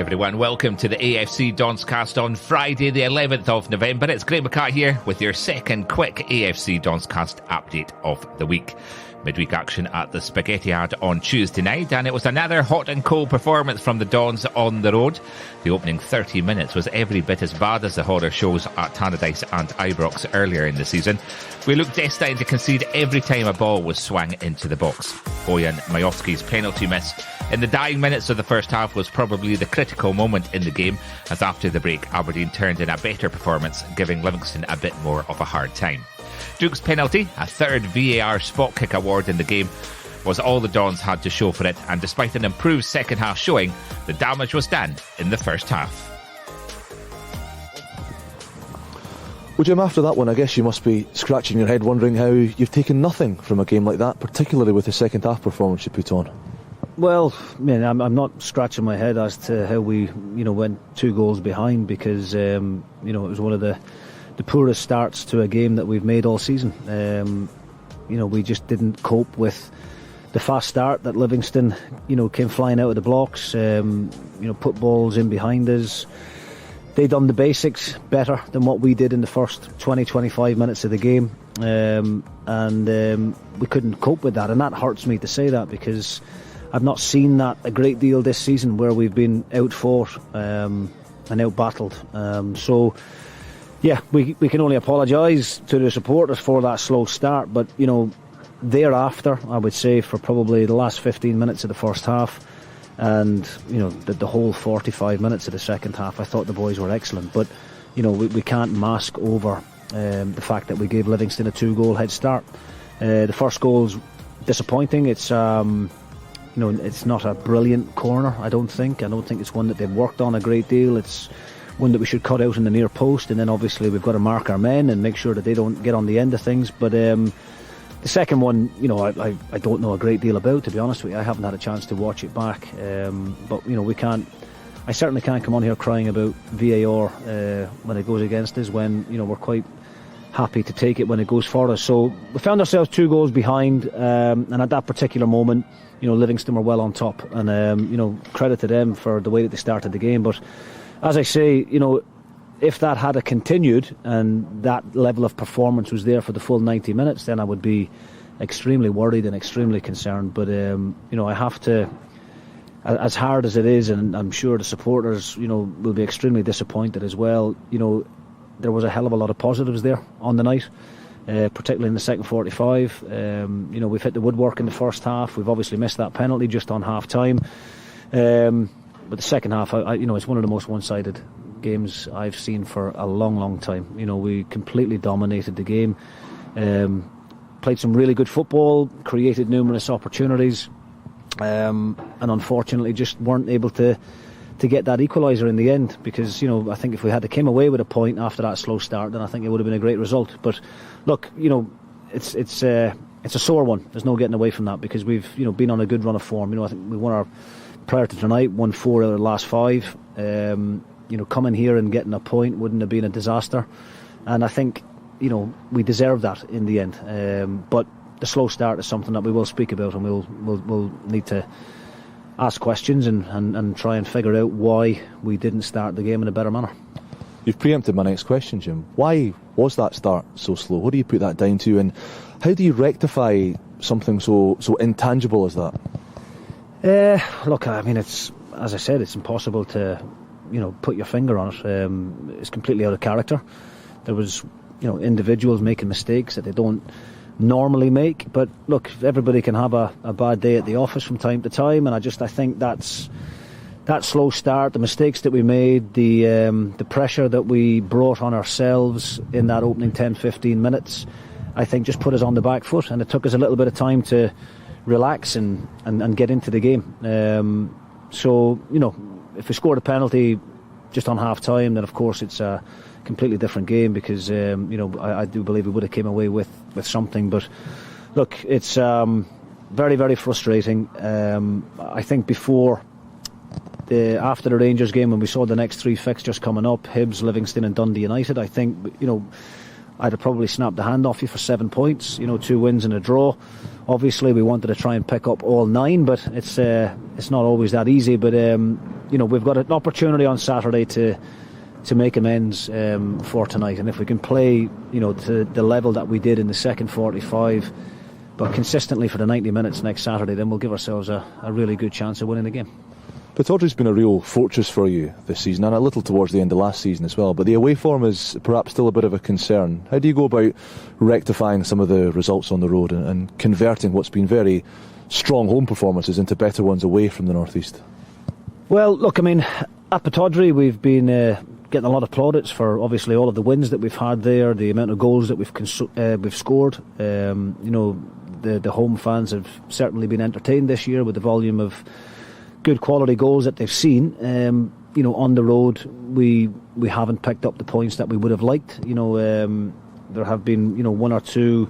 everyone. Welcome to the AFC DONScast on Friday the 11th of November. It's Graham McCart here with your second quick AFC DONScast update of the week. Midweek action at the Spaghetti Yard on Tuesday night, and it was another hot and cold performance from the Dons on the road. The opening 30 minutes was every bit as bad as the horror shows at Tannadice and Ibrox earlier in the season. We looked destined to concede every time a ball was swung into the box. Bojan Majowski's penalty miss in the dying minutes of the first half was probably the critical moment in the game, as after the break Aberdeen turned in a better performance, giving Livingston a bit more of a hard time. Duke's penalty, a third VAR spot kick award in the game, was all the Dons had to show for it, and despite an improved second half showing, the damage was done in the first half. Well, Jim, after that one, I guess you must be scratching your head wondering how you've taken nothing from a game like that, particularly with the second half performance you put on. Well, I mean, I'm not scratching my head as to how we, went 2 goals behind, because, it was one of the poorest starts to a game that we've made all season. We just didn't cope with the fast start that Livingston, came flying out of the blocks, put balls in behind us. They done the basics better than what we did in the first 20-25 minutes of the game, and we couldn't cope with that, and that hurts me to say that, because I've not seen that a great deal this season, where we've been outfought and out-battled. Yeah, we can only apologise to the supporters for that slow start, but, thereafter, I would say, for probably the last 15 minutes of the first half, and, the whole 45 minutes of the second half, I thought the boys were excellent. But, we can't mask over the fact that we gave Livingston a 2-goal head start. The first goal's disappointing. It's, it's not a brilliant corner, I don't think. I don't think it's one that they've worked on a great deal. It's one that we should cut out in the near post, and then obviously we've got to mark our men and make sure that they don't get on the end of things. But the second one, I don't know a great deal about, to be honest with you. I haven't had a chance to watch it back, but I certainly can't come on here crying about VAR when it goes against us, when we're quite happy to take it when it goes for us. So we found ourselves 2 goals behind, and at that particular moment, Livingston were well on top, and credit to them for the way that they started the game. But as I say, if that had continued and that level of performance was there for the full 90 minutes, then I would be extremely worried and extremely concerned. But, I have to, as hard as it is, and I'm sure the supporters, will be extremely disappointed as well, there was a hell of a lot of positives there on the night, particularly in the second 45. We've hit the woodwork in the first half. We've obviously missed that penalty just on half-time. But the second half, it's one of the most one-sided games I've seen for a long, long time. We completely dominated the game, played some really good football, created numerous opportunities, and unfortunately just weren't able to get that equaliser in the end, because, I think if we had came away with a point after that slow start, then I think it would have been a great result. But look, it's a sore one. There's no getting away from that, because we've been on a good run of form. I think we won our, prior to tonight, won 4 out of the last 5. Coming here and getting a point wouldn't have been a disaster, and I think we deserve that in the end. But the slow start is something that we will speak about, and we'll need to ask questions and try and figure out why we didn't start the game in a better manner. You've preempted my next question, Jim. Why was that start so slow? What do you put that down to, and how do you rectify something so intangible as that? Look, I mean, it's, as I said, it's impossible to put your finger on it. It's completely out of character. There was individuals making mistakes that they don't normally make, but look, everybody can have a bad day at the office from time to time, and I think that slow start, the mistakes that we made, the pressure that we brought on ourselves in that opening 10-15 minutes, I think just put us on the back foot, and it took us a little bit of time to relax and get into the game. So if we scored a penalty just on half time, then of course it's a completely different game, because I do believe we would have came away with something. But look, it's very, very frustrating. I think after the Rangers game, when we saw the next 3 fixtures coming up, Hibs, Livingston and Dundee United, I think I'd have probably snapped the hand off you for 7 points. 2 wins and a draw. Obviously, we wanted to try and pick up all 9, but it's not always that easy. But we've got an opportunity on Saturday to make amends for tonight, and if we can play to the level that we did in the second 45, but consistently for the 90 minutes next Saturday, then we'll give ourselves a really good chance of winning the game. Pittodrie's been a real fortress for you this season, and a little towards the end of last season as well, but the away form is perhaps still a bit of a concern. How do you go about rectifying some of the results on the road and converting what's been very strong home performances into better ones away from the North East? Well, look, at Pittodrie we've been getting a lot of plaudits for obviously all of the wins that we've had there, the amount of goals that we've scored. The home fans have certainly been entertained this year with the volume of good quality goals that they've seen. On the road we haven't picked up the points that we would have liked. There have been 1 or 2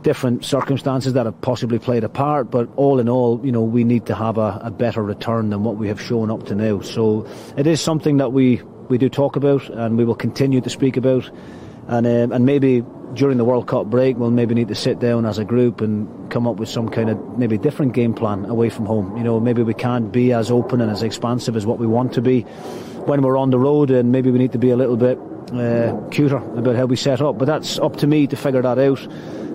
different circumstances that have possibly played a part, but all in all, we need to have a better return than what we have shown up to now. So it is something that we do talk about, and we will continue to speak about, and maybe during the World Cup break we'll maybe need to sit down as a group and come up with some kind of maybe different game plan away from home. Maybe we can't be as open and as expansive as what we want to be when we're on the road, and maybe we need to be a little bit cuter about how we set up, but that's up to me to figure that out.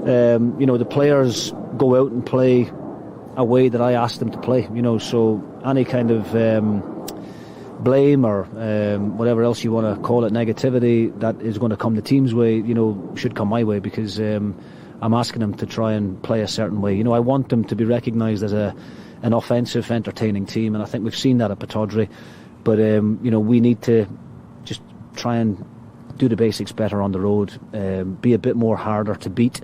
The players go out and play a way that I ask them to play, so any kind of blame or whatever else you want to call it, negativity that is going to come the team's way, should come my way, because I'm asking them to try and play a certain way. I want them to be recognised as an offensive, entertaining team, and I think we've seen that at Pittodrie. But we need to just try and do the basics better on the road, be a bit more harder to beat,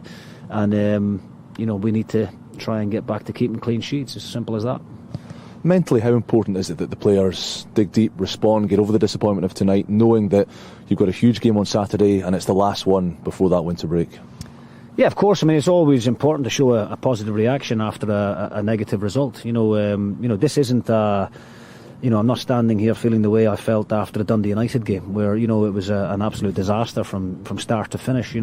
and we need to try and get back to keeping clean sheets. As simple as that. Mentally, how important is it that the players dig deep, respond, get over the disappointment of tonight, knowing that you've got a huge game on Saturday and it's the last one before that winter break? Yeah, of course. It's always important to show a positive reaction after a negative result. This isn't I'm not standing here feeling the way I felt after the Dundee Utd game, where it was an absolute disaster from start to finish.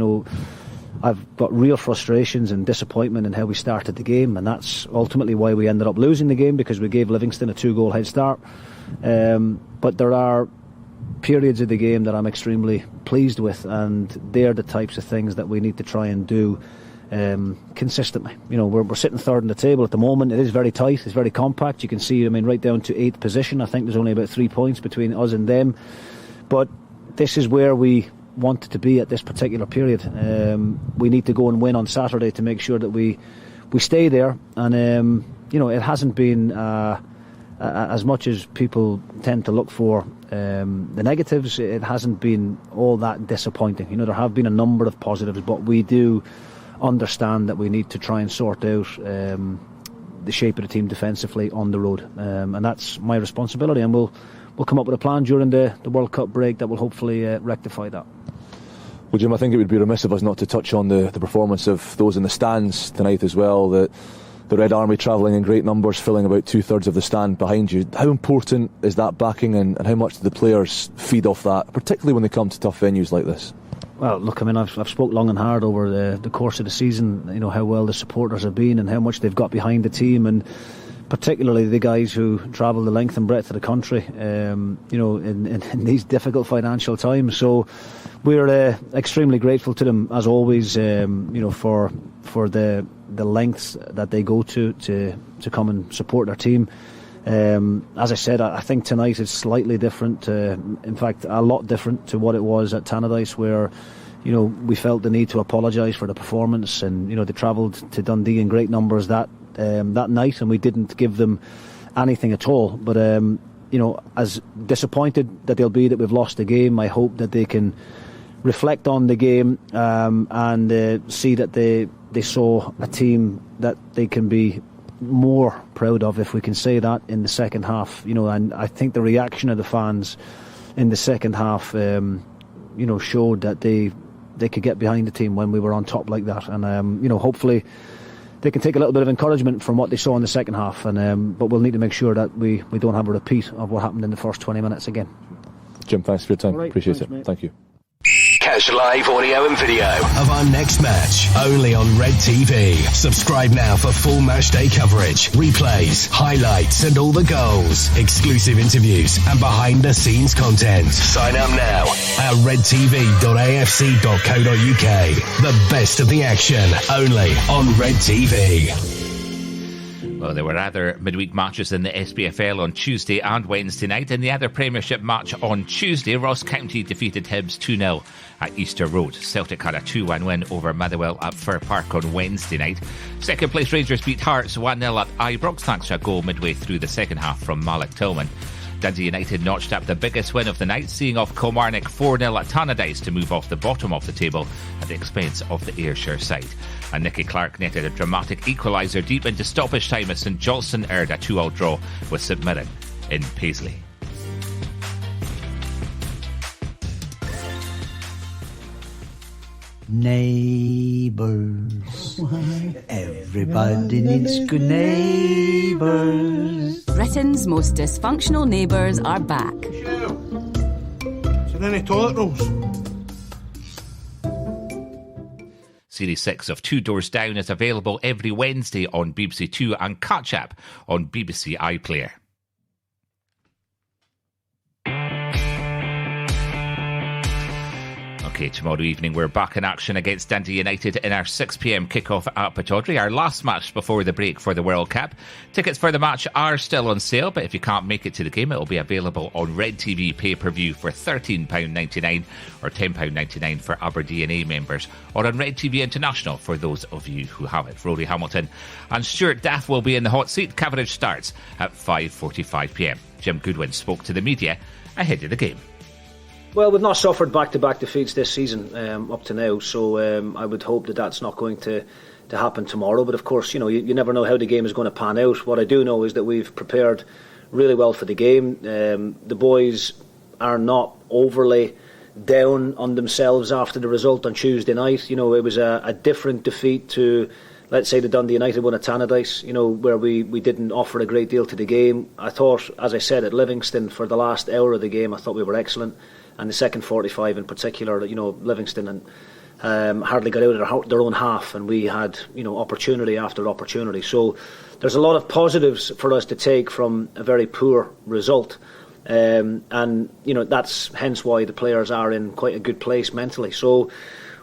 I've got real frustrations and disappointment in how we started the game, and that's ultimately why we ended up losing the game, because we gave Livingston a 2-goal head start. But there are periods of the game that I'm extremely pleased with, and they're the types of things that we need to try and do consistently. We're sitting third in the table at the moment. It is very tight, it's very compact. You can see, right down to 8th position. I think there's only about 3 points between us and them, but this is where we wanted to be at this particular period. We need to go and win on Saturday to make sure that we stay there, and it hasn't been as much as people tend to look for the negatives. It hasn't been all that disappointing. There have been a number of positives, but we do understand that we need to try and sort out the shape of the team defensively on the road, and that's my responsibility, and we'll come up with a plan during the World Cup break that will hopefully rectify that. Well, Jim, I think it would be remiss of us not to touch on the performance of those in the stands tonight as well. The Red Army travelling in great numbers, filling about 2/3 of the stand behind you. How important is that backing, and how much do the players feed off that, particularly when they come to tough venues like this? Well, look, I've spoke long and hard over the course of the season, how well the supporters have been and how much they've got behind the team, and particularly the guys who travel the length and breadth of the country, in these difficult financial times. So we're extremely grateful to them, as always, for the lengths that they go to come and support their team. As I said, I think tonight is slightly different, in fact a lot different to what it was at Tannadice, where we felt the need to apologise for the performance, and they travelled to Dundee in great numbers that night, and we didn't give them anything at all. But as disappointed that they'll be that we've lost the game, I hope that they can reflect on the game and see that they saw a team that they can be more proud of, if we can say that, in the second half. And I think the reaction of the fans in the second half showed that they could get behind the team when we were on top like that, and hopefully they can take a little bit of encouragement from what they saw in the second half, and but we'll need to make sure that we don't have a repeat of what happened in the first 20 minutes again. Jim, thanks for your time. Right, appreciate thanks, it, mate. Thank you. Catch live audio and video of our next match only on Red TV. Subscribe now for full matchday coverage, replays, highlights and all the goals, exclusive interviews and behind the scenes content. Sign up now at redtv.afc.co.uk. The best of the action only on Red TV. Well, there were other midweek matches in the SPFL on Tuesday and Wednesday night. In the other Premiership match on Tuesday, Ross County defeated Hibs 2-0 at Easter Road. Celtic had a 2-1 win over Motherwell at Fir Park on Wednesday night. Second place Rangers beat Hearts 1-0 at Ibrox thanks to a goal midway through the second half from Malik Tillman. Dundee United notched up the biggest win of the night, seeing off Kilmarnock 4-0 at Tannadice to move off the bottom of the table at the expense of the Ayrshire side. And Nicky Clark netted a dramatic equaliser deep into stoppage time as St Johnstone earned a 2-2 draw with St Mirren in Paisley. Neighbours. Everybody needs good neighbours. Britain's most dysfunctional neighbours are back. Is there any toilet rolls? Series 6 of Two Doors Down is available every Wednesday on BBC Two and catchup on BBC iPlayer. Okay, tomorrow evening we're back in action against Dundee United in our 6pm kickoff at Pittodrie, our last match before the break for the World Cup. Tickets for the match are still on sale, but if you can't make it to the game, it will be available on Red TV pay-per-view for £13.99 or £10.99 for Aberdeen A members, or on Red TV International for those of you who have it. Rory Hamilton and Stuart Duff will be in the hot seat. Coverage starts at 5:45pm. Jim Goodwin spoke to the media ahead of the game. Well, we've not suffered back-to-back defeats this season up to now, so I would hope that that's not going to happen tomorrow. But of course, you never know how the game is going to pan out. What I do know is that we've prepared really well for the game. The boys are not overly down on themselves after the result on Tuesday night. It was a different defeat to, let's say, the Dundee United one at Tannadice, where we didn't offer a great deal to the game. I thought, as I said, at Livingston for the last hour of the game, I thought we were excellent. And the second 45 in particular, Livingston hardly got out of their own half, and we had opportunity after opportunity. So there's a lot of positives for us to take from a very poor result, and that's hence why the players are in quite a good place mentally. So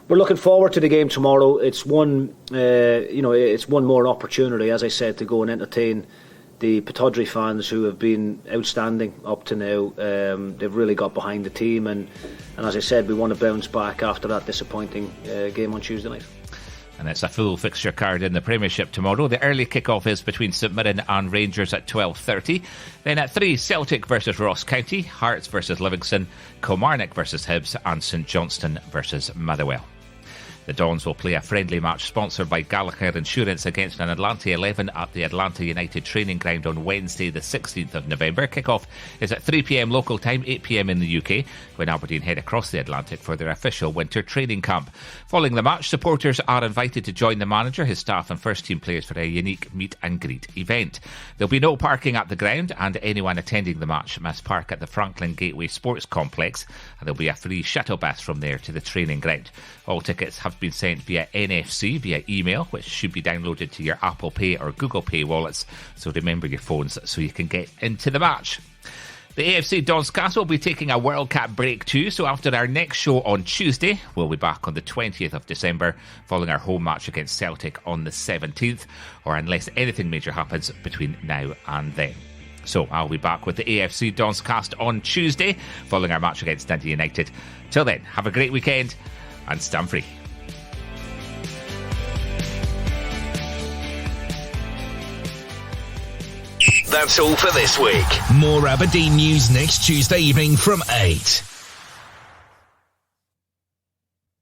we're looking forward to the game tomorrow. It's one more opportunity, as I said, to go and entertain the Pittodrie fans who have been outstanding up to now. They've really got behind the team, and as I said, we want to bounce back after that disappointing game on Tuesday night. And it's a full fixture card in the Premiership tomorrow. The early kick-off is between St Mirren and Rangers at 12:30. Then at 3, Celtic versus Ross County, Hearts versus Livingston, Kilmarnock versus Hibs and St Johnstone versus Motherwell. The Dons will play a friendly match sponsored by Gallagher Insurance against an Atlanta 11 at the Atlanta United training ground on Wednesday the 16th of November. Kick-off is at 3pm local time, 8pm in the UK, when Aberdeen head across the Atlantic for their official winter training camp. Following the match, supporters are invited to join the manager, his staff and first team players for a unique meet and greet event. There'll be no parking at the ground, and anyone attending the match must park at the Franklin Gateway Sports Complex, and there'll be a free shuttle bus from there to the training ground. All tickets have been sent via NFC, via email, which should be downloaded to your Apple Pay or Google Pay wallets, so remember your phones so you can get into the match. The AFC DONScast will be taking a World Cup break too, so after our next show on Tuesday, we'll be back on the 20th of December, following our home match against Celtic on the 17th, or unless anything major happens between now and then. So I'll be back with the AFC DONScast on Tuesday, following our match against Dundee United. Till then, have a great weekend and stand free. That's all for this week. More Aberdeen news next Tuesday evening from 8.